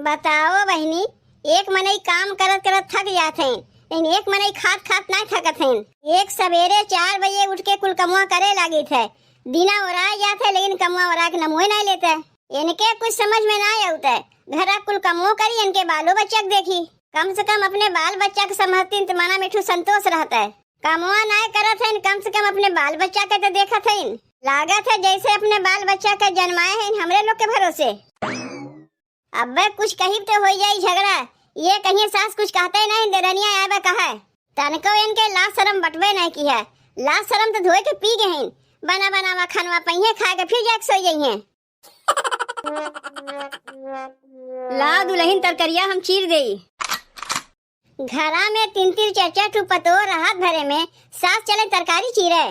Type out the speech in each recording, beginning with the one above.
बताओ बहनी, एक मनई काम करत करत थक जात हैं, लेकिन एक मनई खात खात ना थकत हैं। एक सवेरे 4 बजे उठ के कुल कमुआ करे लागी थे। दिना ओरा जात है लेकिन कमुआ ओरा के नमोए नहीं लेते। इनके कुछ समझ में ना आउत है। घर कुल कमुओ करी, इनके बालो बच्चा के देखी। कम से कम अपने बाल बच्चा के समझती तो मना मिठू संतोष रहता है। कमुआ ना करत है, कम से कम अपने बाल बच्चा के तो देखत है। लागत है जैसे अपने बाल बच्चा के जन्माए हैं हमरे लोग के भरोसे। अब कुछ कहीं तो हो जाई झगड़ा। ये कहीं सास कुछ कहते ही नहीं, देरनिया आए कहा तनको इनके लाज शर्म बटवे नहीं की है। लाज शर्म तो धोए के पी गए हैं। बना बनावा खानवा पहिए खा के फिर जाके सो जाई हैं। ला दुल्हन तरकरिया हम चीर देई। घरा में 3-3 4-4 ठू पतो राहत भरे में सास चले तरकारी चीरे।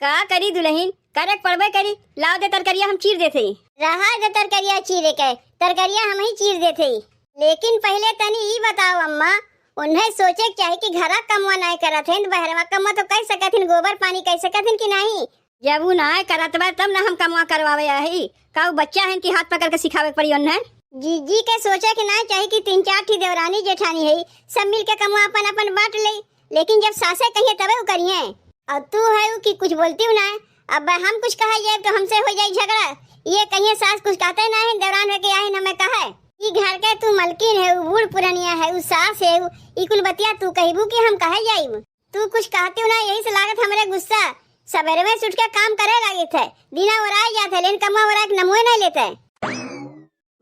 का करी दुल्हन, करक पड़बे करी। लाओ दे तरकरिया हम चीर देते। रहा दे तरकरिया चीरे के, तरकरिया हम ही चीर देते। लेकिन पहले तनी ई बताओ अम्मा, उन्हें सोचे चाहिए कि घरा कमवा नहीं करत हैं, बहरवा कमवा तो कर सकत हैं, गोबर पानी कर सकत हैं कि नहीं। जब वो ना करत बा तब ना हम कमवा करवावे आही। का बच्चा है कि हाथ पकड़ के सिखावे पड़ी उन्हें। जीजी के सोचे कि ना चाहिए कि 3-4 ठी देवरानी जेठानी है, सब मिल के कमवा अपन अपन बांट ले। लेकिन जब सासे कहिए तबे करिए। और तू है कि कुछ बोलती ना। अब हम कुछ कहा जाए तो हमसे हो जाए झगड़ा। ये कहिए सास कुछ कहते ना है, देवरान है के आए न मैं कहा ई घर के तू मलकिन है, बूढ़ पुरानिया है, उ सास है, ई कुल बतिया तू कहबू कि हम कहे जाइब। तू कुछ कहती ना, यही से लागत हमरे गुस्सा। सवेरे में उठ के काम करे लगे थे, दिना ओराई जाते लेकिन कमा ओरा के नमोए नहीं लेते।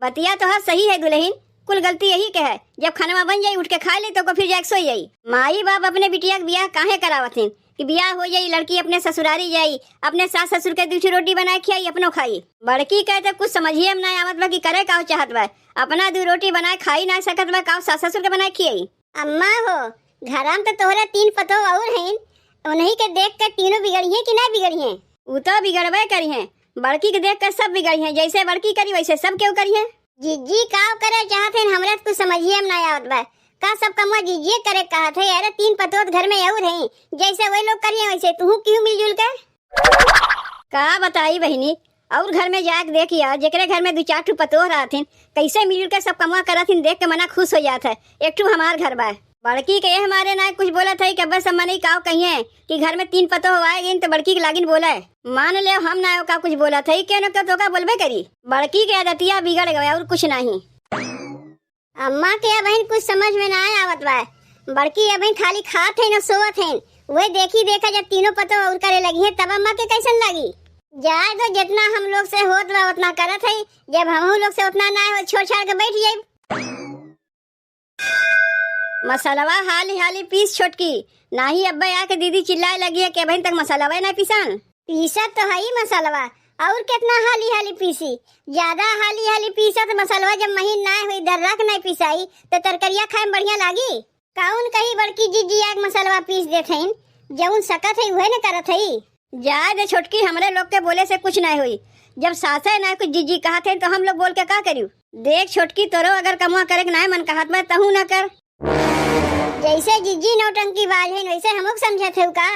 बतिया तो हाँ सही है दुल्हन, कुल गलती यही के है। जब खाना बन जाई उठ के खा ले तो फिर जाके सो जाई। माई बाप अपने बिटिया के ब्याह काहे करावत हैं कि ब्याह हो जाई, लड़की अपने ससुरारी जाई, अपने सास ससुर के दूसरी रोटी बनाए खियाई, अपनो खाई। बड़की कहते कुछ समझिए में ना आवत बा कि करे का चाहत बा। अपना 2 रोटी बनाए खाई ना सकत बा, का सास ससुर के बनाए खियाई। अम्मा हो, घराम तो तोहरा 3 पतो और हैं, उन्हीं के देख कर तीनों बिगड़ी हैं कि नहीं बिगड़ी हैं। उ तो बिगड़बे करी हैं, बड़की के देख कर सब बिगड़ी हैं। जैसे बड़की करी वैसे सब क्यों करी हैं। जीजी का करे चाहते हैं, हमरा कुछ समझिए में ना आवत बा। का सब कमा जीजिए करे कहा थे यार। 3 पतो घर में और हैं, जैसे वही लोग करिए वैसे तू क्यों मिलजुल के। का बताई बहनी, और घर में जाके देखिया जेकरे घर में 2-4 ठू पतो रहथिन, कैसे मिलजुल के सब कमा करथिन, देख के मना खुश हो जात है। एक ठू हमार घर बा। बड़की के हमारे ना कुछ बोला था कि बस हम नहीं काव कहिए कि घर में 3 पतो आएगी तो बड़की के लागिन बोला है। मान ले हम ना का कुछ बोला था क्यों न तो का बोलबे करी। बड़की के आदतिया बिगड़ गया और कुछ नहीं। अम्मा के बहन कुछ समझ में ना आवत बा। बड़की बहन खाली खात है न सोवत है। वही देखी देखा जब तीनों पतो और करे लगी है तब अम्मा के कैसन लगी। जाए तो जितना हम लोग से होत बा उतना करत है, जब हम लोग से उतना ना हो छोड़ छाड़ के बैठ जाए। मसालावा हाली हाली पीस छोटकी, नाही अब्बा आके दीदी चिल्लाए लगी है कि बहन तक मसालावा ना पीसन। पीसा तो है ही मसालवा, और कितना हाली हाली पीसी। ज्यादा हाली हाली पीसा तो मसालवा जब महीन ना हुई दर्रा के नहीं पिसाई तो तरकरिया खाए में बढ़िया लागी। कौन कही बड़की जीजी आग मसालवा पीस देते हैं, जौन सकत है वही न करत है। जाए दे छोटकी, हमरे लोग के बोले से कुछ नहीं हुई। जब सासे ना कुछ जीजी कहा थे तो हम लोग बोल के का करियो। देख छोटकी, तोरो अगर कमुआ करे के ना मन कहत बा तहू ना कर। जैसे जीजी नौटंकी बाज है वैसे हम लोग समझे थे का।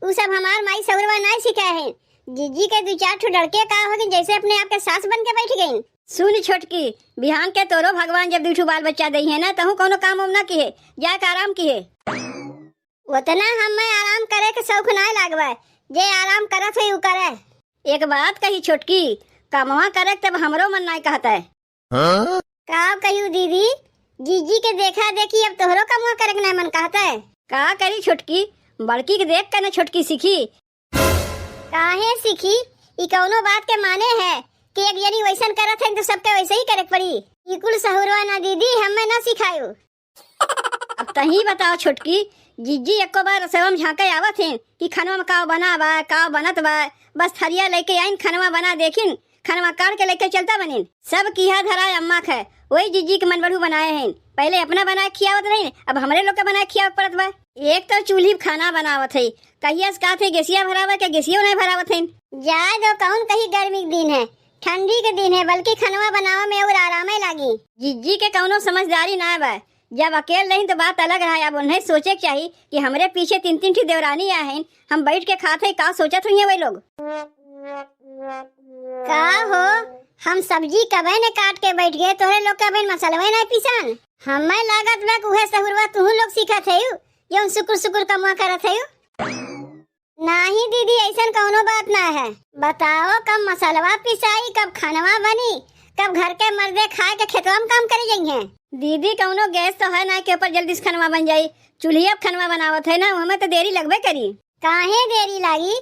उ सब हमार माई सौरवा नहीं सिखाए हैं। जीजी के 2-4 ठो लड़के का हो गए जैसे अपने आप के सास बन के बैठ गई। सुन छोटकी, बिहान के तोरो भगवान जब 2 ठो बाल बच्चा दई है ना तहू कोनो काम उम ना किए, जाके आराम किए। उतना हमें आराम करे के शौक ना लागवा, जे आराम करत है उ करे। एक बात कही छोटकी, कमवा करे तब हमरो मन नहीं कहता है। का कहियो दीदी, जीजी के देखा देखी अब तोहरो कमुआ करे के ना मन कहता है। का करी छोटकी, बड़की के देख कर ना छोटकी सीखी। काहे सीखी, ई कौनो बात के माने है कि एक जनी वैसन करत है तो सबके वैसे ही करे पड़ी। ई कुल सहुरवा ना दीदी हमें ना सिखायो। अब तही बताओ छोटकी, जीजी एको बार रसोई में झांके आवत हैं कि खानवा में का बना बा, का बनत बा। बस थरिया लेके आइन, खानवा बना देखिन, खानवा काट के लेके चलता बनिन। सब किया धराए अम्मा के, वही जीजी के मन बढ़ू बनाए हैं। पहले अपना बनाए खियावत नहीं, अब हमरे लोग के बनाए खियावत पड़त बा। एक तो चूल्ही खाना बनावत है, कहिया से कहते गैसिया भरावा के गैसियो नहीं भरावत है। जाए दो, कौन कही गर्मी के दिन है, ठंडी के दिन है, बल्कि खानवा बनावा में और आराम लागी। जीजी के कौनो समझदारी ना बा। जब अकेले नहीं तो बात अलग रहा। अब उन्हें सोचे चाहिए कि हमरे पीछे 3-3 ठी देवरानी आए हैं, हम बैठ के खाते का सोचत हुई है वही लोग। का हो, हम सब्जी कबे ने काट के बैठ गए, तोरे लोग कबे मसलवे नहीं पिसान। हमें लागत बा उहे सहुरवा तुहू लोग सीखत है जो सुकुर सुकुर कमुआ करत है। नहीं दीदी, ऐसा कौनो बात ना है। बताओ कब मसलवा पिसाई, कब खानवा बनी, कब घर के मर्दे खाए के खेतवा में काम करे जाइए। दीदी कौनो गैस तो है ना के ऊपर जल्दी से खनवा बन जाई। चूल्ही अब खनवा बनावत है ना, हमें तो देरी लगबे करी। काहे देरी लागी?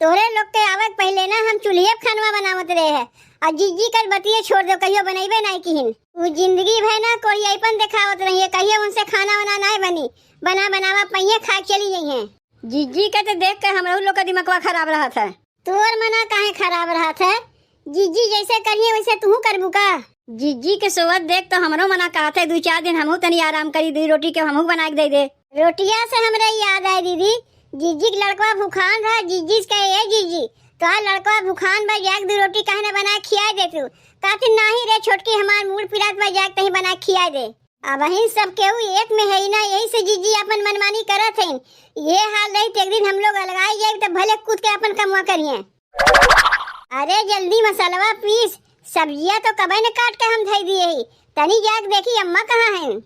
तोरे लोग के आवे पहले ना हम चूल्हे पे खानवा बनावत रहे है। और जीजी कल बतिये छोड़ दो, कहियो बनैबे नहीं किहिन। वो जिंदगी भर ना कोई ऐपन दिखावत रही है, कहियो उनसे खाना वाना नहीं बनी, बना बनावा पहिए खा चली गई है। जीजी के तो देख के हमारे लोग का दिमागवा खराब रहा था। तोर मना काहे खराब रहा था? जीजी जैसे करिए वैसे तू करबू का? जीजी के सोवत देख तो हमरो मना कहा था 2-4 दिन हमहू तनी आराम करी, 2 रोटी के हमहू बना के दे दे। रोटिया से हमरा याद आए दीदी, जीजी के लड़का भूखान रहा, जीजी से कहे जीजी तो लड़का भूखान बा, जाके 2 रोटी काहे ना बना खिया दे तू। कहती नहीं रे छोटकी, हमार मूड पिरात बा, जाके तही बना खिया दे। अब वही सब केहू एक में है ना, यही से जीजी अपन मनमानी करत हैं। ये हाल रही एक दिन हम लोग अलगाई जाए तो भले कूद के अपन कमुआ करिए। अरे जल्दी मसालवा पीस, सब्जियां तो कबे ने काट के हम धई दिए ही। तनी जाके देखी अम्मा कहाँ हैं।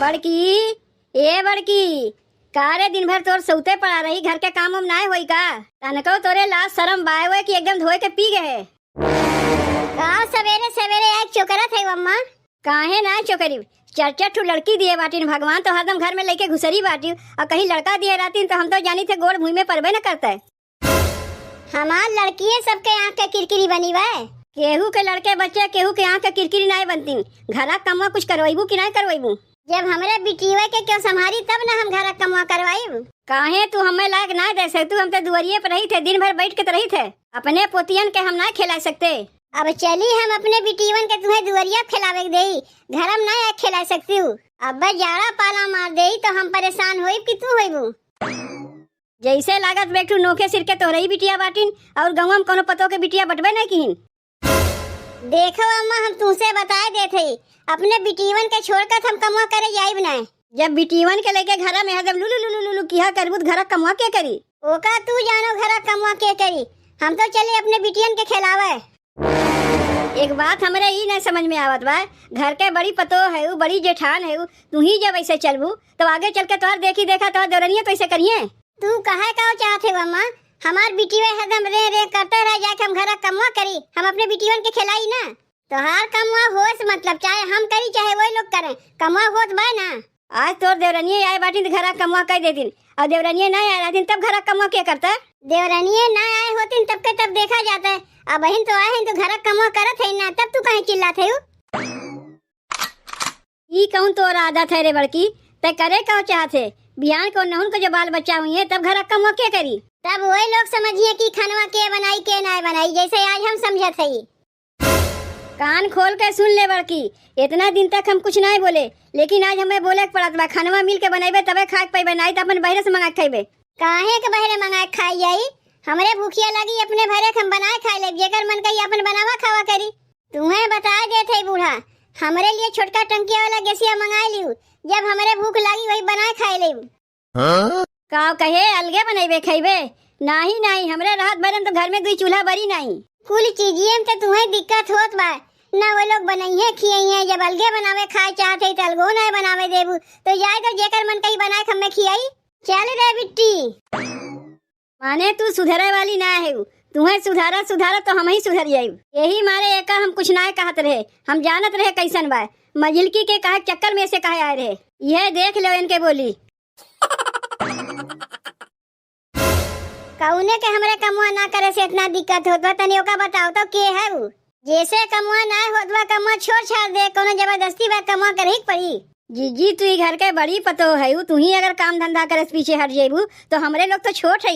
बड़की, ए बड़की, कारे दिन भर तोर सौते पड़ा रही, घर के काम ना होई का? तनको तोरे लाज शरम बाय हुए कि एकदम धोए के पी गए। गाँव सवेरे सवेरे एक चोकरत है अम्मा। काहे ना चोकरी, 4-4 ठो लड़की दिए बाटीन भगवान, तो हरदम घर में लेके घुसरी बाटी, और कहीं लड़का दिए रहती तो हम तो जानी थे गोड़ भूमि में परबे न करते। हमार लड़की सबके आँख के किरकिरी बनी बा। केहू के लड़के बच्चे केहू के आँख के किरकिरी नहीं बनती। घरा कमवा कुछ करवाइबू कि नहीं करवाइबू? जब हमरे बिटिया के क्यों संभारी तब ना हम घर कमवा करवाई। काहे तू हमें लायक ना दे सकतू? हम तो दुआरिये पर रही थे, दिन भर बैठ के तो रही थे। अपने पोतियन के हम ना खिला सकते। अब चली हम अपने बिटियन के तुम्हें दुआरिया खिलावे के देई, घरम ना खिला सकती हूँ। अब जाड़ा पाला मार देई तो हम परेशान होई कि तू होइबू। जैसे लागत बेटू नोखे सिर के तोरई बिटिया बाटिन और गाँव में कोनो पतो के बिटिया बटबे नहीं किहिन। देखो अम्मा, हम तुमसे बताए देते अपने बिटियन के छोड़कर हम कमुआ करे जाइब ना। जब बिटियन के लेके घर में जब लुलु लुलु लुलु किया करबू घर कमुआ के करी? ओका तू जानो घर कमुआ के करी, हम तो चले अपने बिटियन के खिलावे। एक बात हमरे ई नहीं समझ में आवत बा, घर के बड़ी पतो है, बड़ी जेठान है, तू ही जब ऐसे चलबू तो आगे चल के तोहर देखी देखा तोहर दौरनिया तो ऐसे करिए। तू कहे का चाहते हो अम्मा? हमार बिटिया हरदम रे रे करते रह जाके हम घर कमुआ करी, हम अपने बिटियन के खिलाई ना। तोहार कमुआ होश मतलब चाहे हम करी चाहे वही लोग करें, कमुआ होत बा ना। आज तोर देवरनिया आए बाटी तो घर कमुआ कर देती, और देवरनिया नहीं आए रहती तब घर कमुआ क्या करता? देवरनिया ना आए होती तब के तब देखा जाता है। अब बहन तो आए हैं तो घर कमुआ करत है ना, तब तू कहीं चिल्लाते हो? ई कहूँ तोर आदत है रे बड़की, ते करे का चाहते? बिहान को नहुन को जो बाल बच्चा हुई है तब घर कमुआ क्या करी? तब वही लोग समझिए कि खानवा के बनाई के ना बनाई, जैसे आज हम समझत है। कान खोल के सुन ले बड़की, इतना दिन तक हम कुछ नहीं बोले, लेकिन आज हमें बोले पड़त बा। खानवा मिल के बनाइबे तबे खा के पाइबे, नहीं तो अपन बहरे से मंगा के खाइबे। काहे के बहरे मंगा के खाई जाई? हमरे भूखिया लगी अपने भरे हम बनाए खा ले, जेकर मन कही अपन बनावा खावा करी। तुम्हें बता देते बूढ़ा, हमरे लिए छोटका टंकिया वाला गैसिया मंगाई लियो, जब हमरे भूख लगी वही बनाए खाए लियो। का कहे अलगे बनाइबे खाइबे? नहीं नहीं, हमरे रात भरन तो घर में 2 चूल्हा बरी नहीं। कुल चीजिए तो तुम्हें दिक्कत होत बा ना, वो लोग बनाइए खियाइए, जब अलगे बनावे खाए चाहते तो अलगो नहीं बनावे देबू, तो जाए तो जेकर मन कही बनाए हमें खियाई। चल रे बिट्टी, माने तू सुधरे वाली ना है, तुम्हें सुधारा सुधारा तो हम ही सुधर जाये। यही मारे एका हम कुछ ना कहत रहे, हम जानत रहे कैसन बा। मजिलकी के कहे चक्कर में से कहे आए रहे, यह देख लो इनके बोली। कौने के हमरे कमुआ ना करे से इतना दिक्कत होत बा, तनी ओका बताओ तो के है वो? जैसे कमुआ ना होत बा कमुआ छोड़ छाड़ दे, कोनो जबरदस्ती बा कमुआ करे ही पड़ी। जीजी तू ही घर के बड़ी पतो है, तू ही अगर काम धंधा करे पीछे हट जेबू तो हमरे लोग तो छोट है।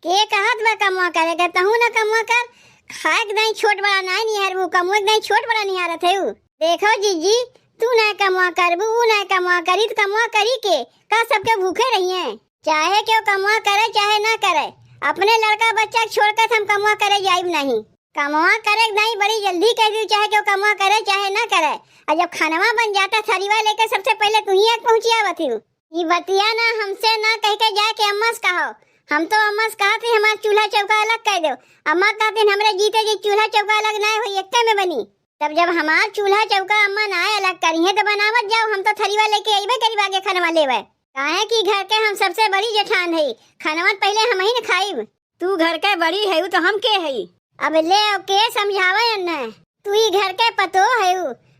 के कहत बा कमुआ करे के? तहू ना कमुआ कर, खाए के नहीं छोट बड़ा नहीं निहारबू, कमुआ के नहीं छोट बड़ा निहारत है। देखो जीजी, तू ना कमुआ करबू, ऊ ना कमुआ करी तो कमुआ करी के का सबके भूखे रहिए? चाहे क्यों कमुआ करे चाहे ना करे, अपने लड़का बच्चा छोड़कर हम कमुआ करे जाइब नहीं। कमुआ करे नहीं बड़ी जल्दी कह दी, चाहे क्यों कमुआ करे चाहे ना करे। और जब खानवा बन जाता थरीवा लेके सबसे पहले तू ही एक पहुंची आवत ही। ये बतिया ना हमसे ना कह के जाके अम्मा से कहो, हम तो अम्मा से कहते हमारा चूल्हा चौका अलग कर दो। अम्मा कहते हमरे जीते जी चूल्हा चौका अलग ना हो, एक में बनी। तब जब हमार चूल्हा चौका अम्मा ना अलग करी है तो बनावत जाओ, हम तो थरीवा लेके अइबे करीब आगे खानवा लेवे। काहे कि घर के हम सबसे बड़ी जेठान है, खानवा पहले हम ही न खाइब। तू घर के बड़ी है तो हम के है? अब ले अब के समझावे न, तू ही घर के पतो है,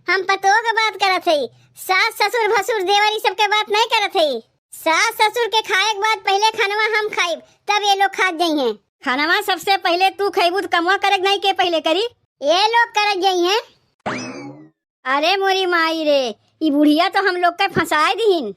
हम पतो के बात करत है। सास ससुर भसुर देवर ई सब के बात नहीं करत है। सास ससुर के खाए के बाद पहले खानवा हम खाइब, तब ये लोग खात जाई हैं। खानवा सबसे पहले तू खइबू तो कमवा करे नहीं के पहले करी? ये लोग करत जाई हैं। अरे मोरी माई रे, ई बुढ़िया तो हम लोग के फंसाए दीहिन।